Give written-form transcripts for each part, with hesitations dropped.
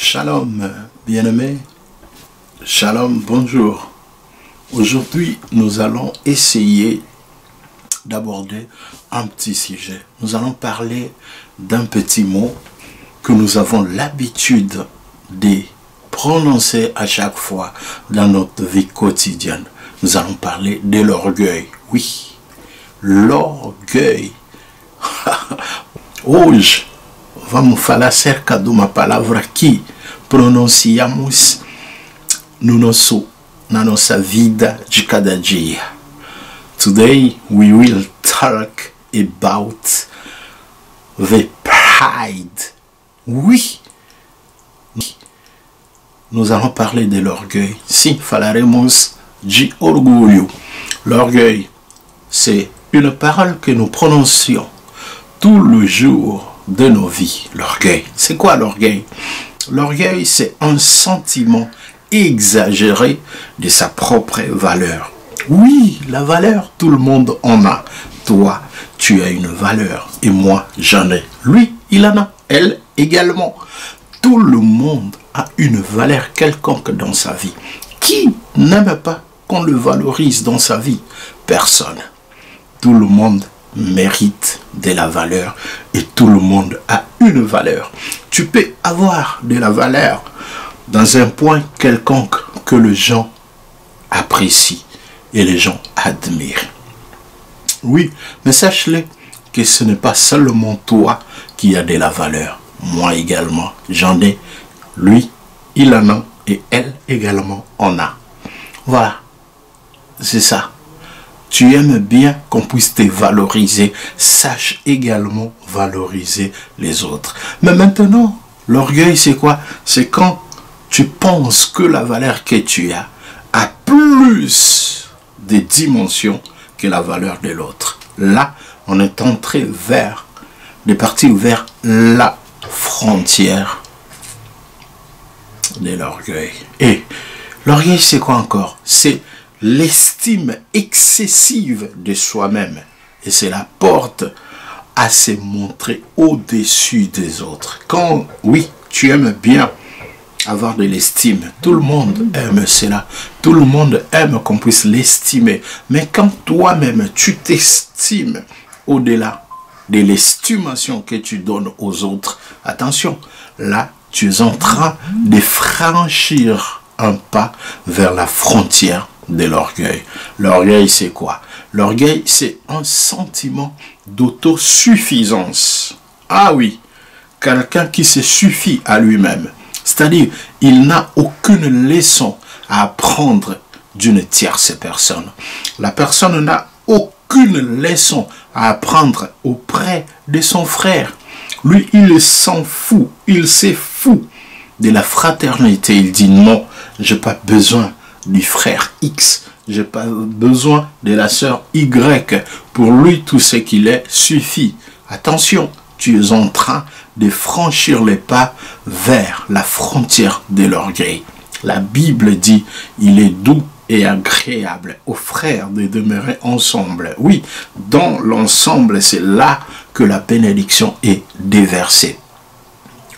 Shalom, bien-aimés. Shalom, bonjour. Aujourd'hui, nous allons essayer d'aborder un petit sujet. Nous allons parler d'un petit mot que nous avons l'habitude de prononcer à chaque fois dans notre vie quotidienne. Nous allons parler de l'orgueil. Oui, l'orgueil. Hoje, vamos falar acerca de uma palavra que pronunciamos na nossa vida de cada dia. Today we will talk about the pride. Oui, nous allons parler de l'orgueil. Sim, falaremos de orgulho. L'orgueil, c'est une parole que nous prononcions tout le jour de nos vies. L'orgueil. C'est quoi l'orgueil? L'orgueil, c'est un sentiment exagéré de sa propre valeur. Oui, la valeur, tout le monde en a. Toi, tu as une valeur et moi, j'en ai. Lui, il en a. Elle également. Tout le monde a une valeur quelconque dans sa vie. Qui n'aime pas qu'on le valorise dans sa vie? Personne. Tout le monde mérite de la valeur et tout le monde a une valeur. Tu peux avoir de la valeur dans un point quelconque que les gens apprécient et les gens admirent. Oui, mais sache-le que ce n'est pas seulement toi qui as de la valeur. Moi également, j'en ai. Lui, il en a et elle également en a. Voilà, c'est ça. Tu aimes bien qu'on puisse te valoriser, sache également valoriser les autres. Mais maintenant, l'orgueil, c'est quoi? C'est quand tu penses que la valeur que tu as a plus de dimensions que la valeur de l'autre. Là, on est entré partir vers la frontière de l'orgueil. Et l'orgueil, c'est quoi encore? C'est l'estime excessive de soi-même. Et c'est la porte à se montrer au-dessus des autres. Quand, oui, tu aimes bien avoir de l'estime, tout le monde aime cela. Tout le monde aime qu'on puisse l'estimer. Mais quand toi-même, tu t'estimes au-delà de l'estimation que tu donnes aux autres, attention, là, tu es en train de franchir un pas vers la frontière de l'orgueil. L'orgueil, c'est quoi? L'orgueil, c'est un sentiment d'autosuffisance. Ah oui, quelqu'un qui se suffit à lui-même. C'est-à-dire, il n'a aucune leçon à apprendre d'une tierce personne. La personne n'a aucune leçon à apprendre auprès de son frère. Lui, il s'en fout, il s'est fou de la fraternité. Il dit non, je n'ai pas besoin du frère X, je n'ai pas besoin de la sœur Y. Pour lui, tout ce qu'il est suffit. Attention, tu es en train de franchir les pas vers la frontière de l'orgueil. La Bible dit, il est doux et agréable aux frères de demeurer ensemble. Oui, dans l'ensemble, c'est là que la bénédiction est déversée.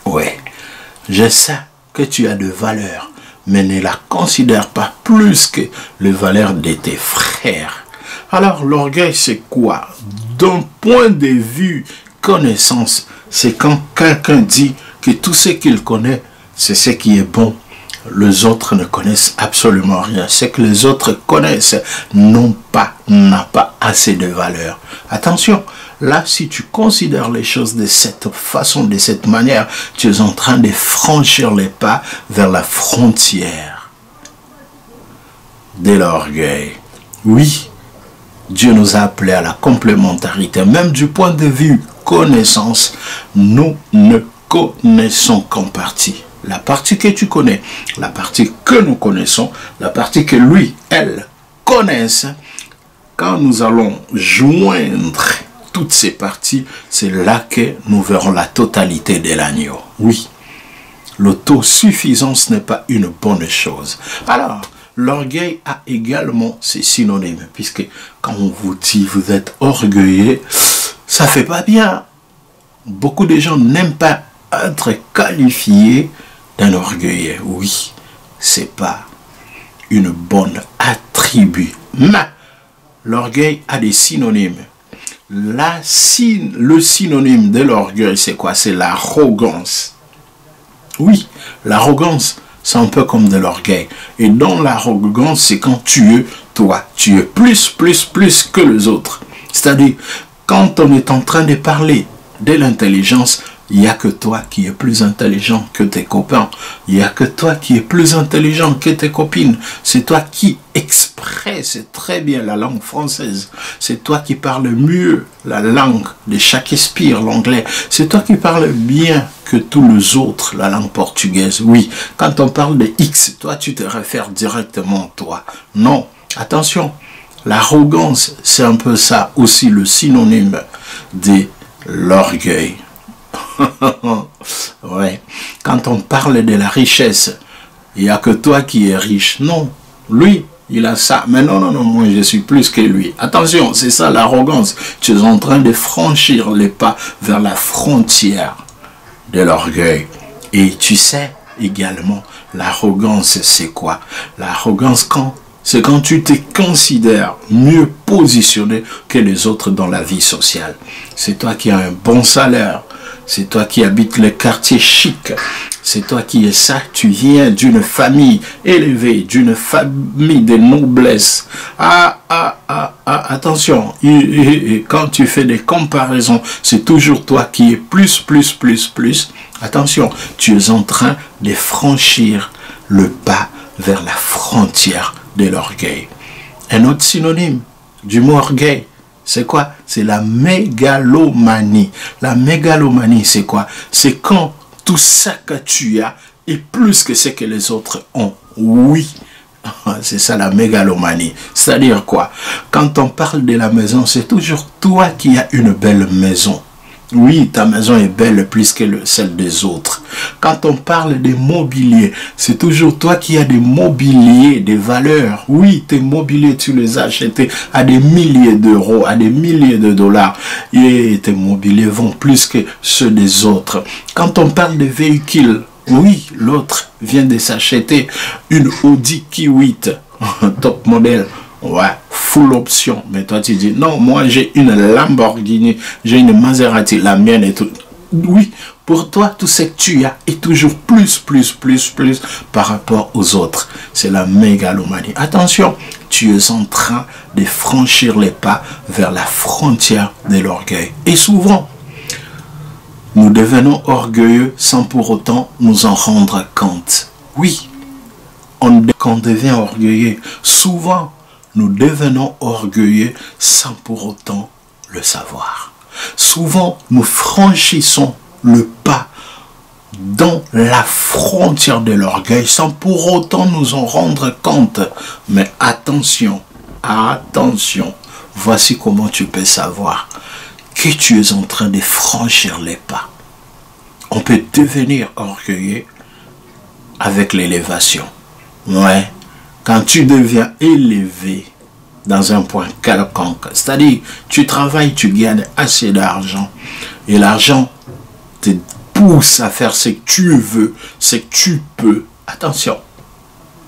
Ouais, je sais que tu as de valeur, mais ne la considère pas plus que les valeurs de tes frères. Alors, l'orgueil, c'est quoi? D'un point de vue connaissance, c'est quand quelqu'un dit que tout ce qu'il connaît, c'est ce qui est bon. Les autres ne connaissent absolument rien. Ce que les autres connaissent n'a pas assez de valeur. Attention, là, si tu considères les choses de cette façon, de cette manière, tu es en train de franchir les pas vers la frontière de l'orgueil. Oui, Dieu nous a appelés à la complémentarité. Même du point de vue connaissance, nous ne connaissons qu'en partie. La partie que tu connais, la partie que nous connaissons, la partie que lui, elle connaissent, quand nous allons joindre toutes ces parties, c'est là que nous verrons la totalité de l'agneau. Oui, l'autosuffisance n'est pas une bonne chose. Alors, l'orgueil a également ses synonymes, puisque quand on vous dit vous êtes orgueilleux, ça fait pas bien. Beaucoup de gens n'aiment pas être qualifiés d'un orgueilleux. Oui, c'est pas une bonne attribut. Mais l'orgueil a des synonymes. Le synonyme de l'orgueil, c'est quoi? C'est l'arrogance. Oui, l'arrogance, c'est un peu comme de l'orgueil. Et dans l'arrogance, c'est quand tu es plus que les autres. C'est-à-dire, quand on est en train de parler de l'intelligence, il n'y a que toi qui es plus intelligent que tes copains. Il n'y a que toi qui es plus intelligent que tes copines. C'est toi qui expresse très bien la langue française. C'est toi qui parles mieux la langue de Shakespeare, l'anglais. C'est toi qui parles bien que tous les autres, la langue portugaise. Oui, quand on parle de X, toi tu te réfères directement à toi. Non, attention, l'arrogance, c'est un peu ça aussi le synonyme de l'orgueil. Ouais. Quand on parle de la richesse, il n'y a que toi qui es riche. Non, lui, il a ça. Mais non, moi je suis plus que lui. Attention, c'est ça l'arrogance. Tu es en train de franchir les pas vers la frontière de l'orgueil. Et tu sais également, l'arrogance c'est quoi? L'arrogance c'est quand tu te considères mieux positionné que les autres dans la vie sociale. C'est toi qui as un bon salaire. C'est toi qui habites le quartier chic. C'est toi qui es ça. Tu viens d'une famille élevée, d'une famille de noblesse. Attention. Et quand tu fais des comparaisons, c'est toujours toi qui es plus. Attention, tu es en train de franchir le pas vers la frontière de l'orgueil. Un autre synonyme du mot orgueil, c'est quoi? C'est la mégalomanie. La mégalomanie, c'est quoi? C'est quand tout ça que tu as est plus que ce que les autres ont. Oui, c'est ça la mégalomanie. C'est-à-dire quoi? Quand on parle de la maison, c'est toujours toi qui as une belle maison. Oui, ta maison est belle plus que celle des autres. Quand on parle des mobiliers, c'est toujours toi qui as des mobiliers, des valeurs. Oui, tes mobiliers, tu les as achetés à des milliers d'euros, à des milliers de dollars. Et tes mobiliers vont plus que ceux des autres. Quand on parle de véhicules, oui, l'autre vient de s'acheter une Audi Q8, top modèle. Ouais, full option. Mais toi, tu dis, non, moi, j'ai une Lamborghini, j'ai une Maserati, la mienne et tout. Oui, pour toi, tout ce que tu as est toujours plus par rapport aux autres. C'est la mégalomanie. Attention, tu es en train de franchir les pas vers la frontière de l'orgueil. Et souvent, nous devenons orgueilleux sans pour autant nous en rendre compte. Oui, quand on devient orgueilleux, souvent, nous devenons orgueilleux sans pour autant le savoir. Souvent, nous franchissons le pas dans la frontière de l'orgueil sans pour autant nous en rendre compte. Mais attention, voici comment tu peux savoir que tu es en train de franchir les pas. On peut devenir orgueilleux avec l'élévation. Ouais. Quand tu deviens élevé dans un point quelconque, c'est-à-dire tu travailles, tu gagnes assez d'argent et l'argent te pousse à faire ce que tu veux, ce que tu peux. Attention,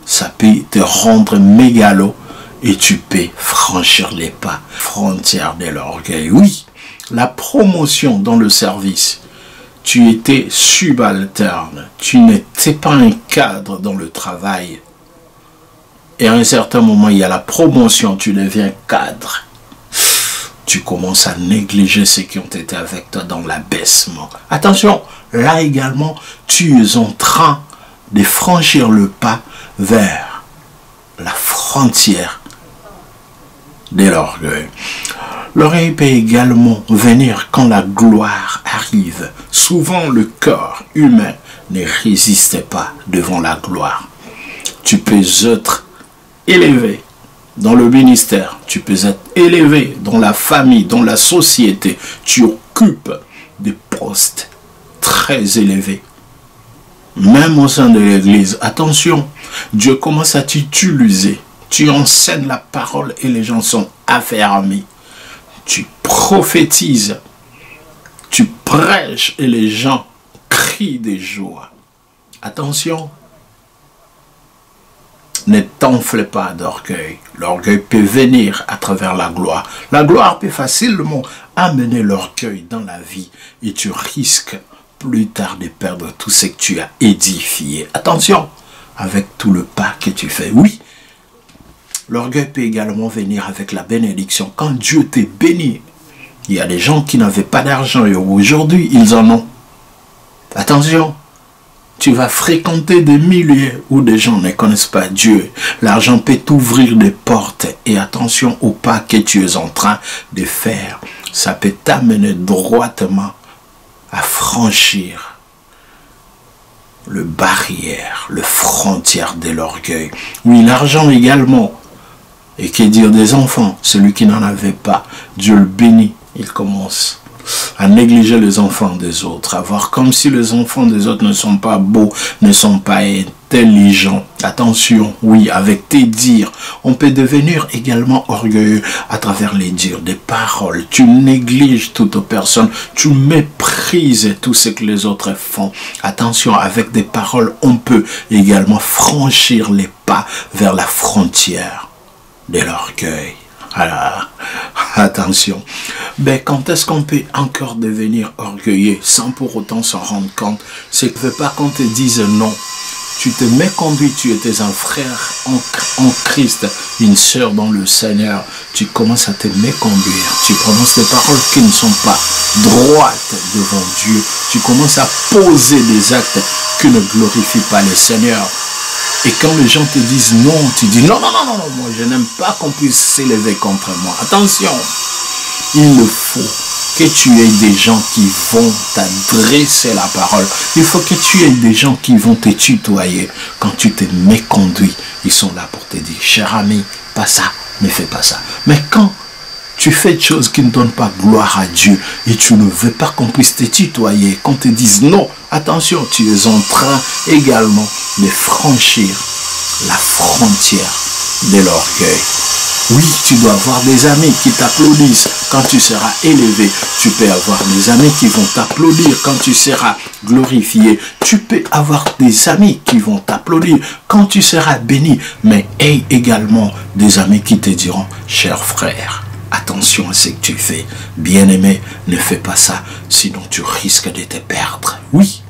ça peut te rendre mégalo et tu peux franchir les pas, frontière de l'orgueil. Oui, la promotion dans le service. Tu étais subalterne, tu n'étais pas un cadre dans le travail. Et à un certain moment, il y a la promotion, tu deviens cadre. Tu commences à négliger ceux qui ont été avec toi dans l'abaissement. Attention, là également, tu es en train de franchir le pas vers la frontière de l'orgueil. L'orgueil peut également venir quand la gloire arrive. Souvent, le corps humain ne résiste pas devant la gloire. Tu peux être élevé dans le ministère, tu peux être élevé dans la famille, dans la société. Tu occupes des postes très élevés. Même au sein de l'église, attention, Dieu commence à t'utiliser. Tu enseignes la parole et les gens sont affermis. Tu prophétises, tu prêches et les gens crient de joie. Attention, ne t'enfle pas d'orgueil. L'orgueil peut venir à travers la gloire. La gloire peut facilement amener l'orgueil dans la vie et tu risques plus tard de perdre tout ce que tu as édifié. Attention, avec tout le pas que tu fais. Oui, l'orgueil peut également venir avec la bénédiction. Quand Dieu t'est béni, il y a des gens qui n'avaient pas d'argent et aujourd'hui, ils en ont. Attention, tu vas fréquenter des milliers où des gens ne connaissent pas Dieu. L'argent peut t'ouvrir des portes et attention au pas que tu es en train de faire. Ça peut t'amener droitement à franchir le barrière, le frontière de l'orgueil. Oui, l'argent également. Et que dire des enfants? Celui qui n'en avait pas, Dieu le bénit. Il commence à négliger les enfants des autres, à voir comme si les enfants des autres ne sont pas beaux, ne sont pas intelligents. Attention, oui, avec tes dires, on peut devenir également orgueilleux à travers les dires, des paroles. Tu négliges toute personne, tu méprises tout ce que les autres font. Attention, avec des paroles, on peut également franchir les pas vers la frontière de l'orgueil. Alors, attention. Ben, quand est-ce qu'on peut encore devenir orgueilleux sans pour autant s'en rendre compte? C'est que ne veut pas qu'on te dise non. Tu te méconduis, tu étais un frère en Christ, une sœur dans le Seigneur. Tu commences à te méconduire. Tu prononces des paroles qui ne sont pas droites devant Dieu. Tu commences à poser des actes qui ne glorifient pas le Seigneur. Et quand les gens te disent non, tu dis non, non, non, non, non, moi je n'aime pas qu'on puisse s'élever contre moi. Attention, il faut que tu aies des gens qui vont t'adresser la parole. Il faut que tu aies des gens qui vont te tutoyer. Quand tu te méconduis, ils sont là pour te dire, cher ami, pas ça, ne fais pas ça. Mais quand tu fais des choses qui ne donnent pas gloire à Dieu et tu ne veux pas qu'on puisse te tutoyer, qu'on te dise non, attention, tu es en train également de franchir la frontière de l'orgueil. Oui, tu dois avoir des amis qui t'applaudissent quand tu seras élevé. Tu peux avoir des amis qui vont t'applaudir quand tu seras glorifié. Tu peux avoir des amis qui vont t'applaudir quand tu seras béni. Mais aie également des amis qui te diront, cher frère, attention à ce que tu fais. Bien-aimé, ne fais pas ça, sinon tu risques de te perdre. Oui,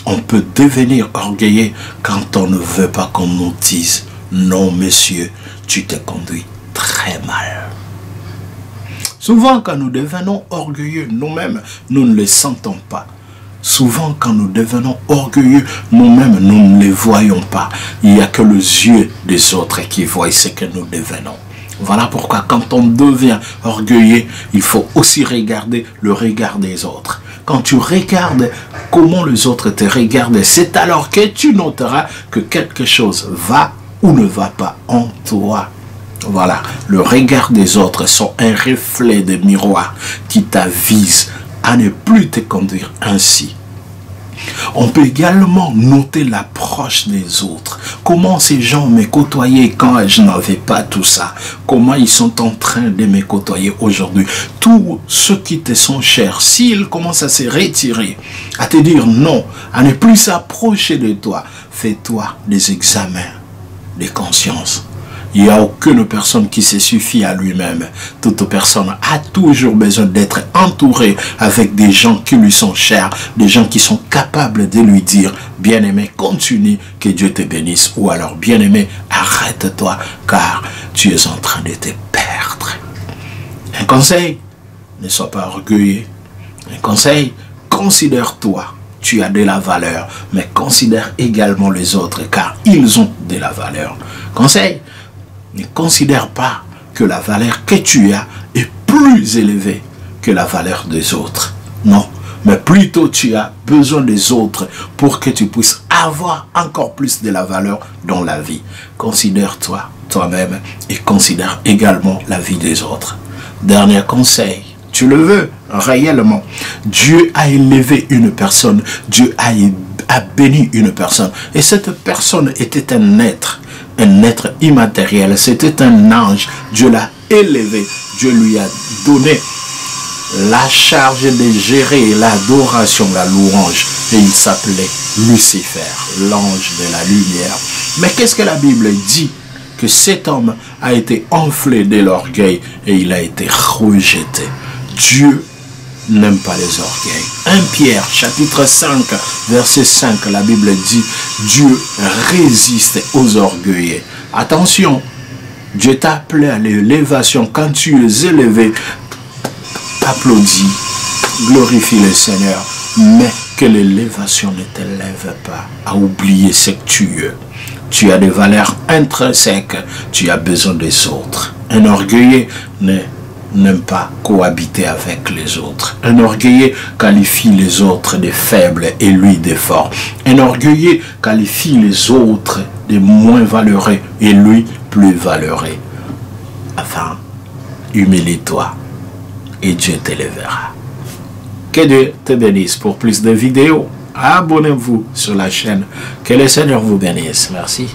on peut devenir orgueilleux quand on ne veut pas qu'on nous dise, non monsieur, tu te conduis très mal. Souvent quand nous devenons orgueilleux nous-mêmes, nous ne le sentons pas. Souvent quand nous devenons orgueilleux nous-mêmes, nous ne les voyons pas. Il n'y a que les yeux des autres qui voient ce que nous devenons. Voilà pourquoi quand on devient orgueilleux, il faut aussi regarder le regard des autres. Quand tu regardes comment les autres te regardent, c'est alors que tu noteras que quelque chose va ou ne va pas en toi. Voilà, le regard des autres sont un reflet de miroir qui t'avise à ne plus te conduire ainsi. On peut également noter l'approche des autres. Comment ces gens me côtoyaient quand je n'avais pas tout ça. Comment ils sont en train de me côtoyer aujourd'hui. Tous ceux qui te sont chers, s'ils commencent à se retirer, à te dire non, à ne plus s'approcher de toi, fais-toi des examens de conscience. Il n'y a aucune personne qui se suffit à lui-même. Toute personne a toujours besoin d'être entourée avec des gens qui lui sont chers, des gens qui sont capables de lui dire, bien-aimé, continue, que Dieu te bénisse, ou alors, bien-aimé, arrête-toi, car tu es en train de te perdre. Un conseil, ne sois pas orgueilleux. Un conseil, considère-toi. Tu as de la valeur, mais considère également les autres, car ils ont de la valeur. Conseil, ne considère pas que la valeur que tu as est plus élevée que la valeur des autres. Non, mais plutôt tu as besoin des autres pour que tu puisses avoir encore plus de la valeur dans la vie. Considère-toi toi-même et considère également la vie des autres. Dernier conseil, tu le veux réellement. Dieu a élevé une personne, Dieu a béni une personne. Et cette personne était un être immatériel. C'était un ange. Dieu l'a élevé. Dieu lui a donné la charge de gérer l'adoration, la louange. Et il s'appelait Lucifer, l'ange de la lumière. Mais qu'est-ce que la Bible dit? Que cet homme a été enflé de l'orgueil et il a été rejeté. Dieu n'aime pas les orgueils. 1 Pierre, chapitre 5, verset 5, la Bible dit, Dieu résiste aux orgueilleux. Attention, Dieu t'a appelé à l'élévation. Quand tu es élevé, applaudis, glorifie le Seigneur. Mais que l'élévation ne t'élève pas à oublier ce que tu es. Tu as des valeurs intrinsèques, tu as besoin des autres. Un orgueilleux n'aime pas cohabiter avec les autres. Un orgueilleux qualifie les autres de faibles et lui de forts. Un orgueilleux qualifie les autres de moins valeureux et lui plus valeureux. Enfin, humilie-toi et Dieu t'élèvera. Que Dieu te bénisse. Pour plus de vidéos, abonnez-vous sur la chaîne. Que le Seigneur vous bénisse. Merci.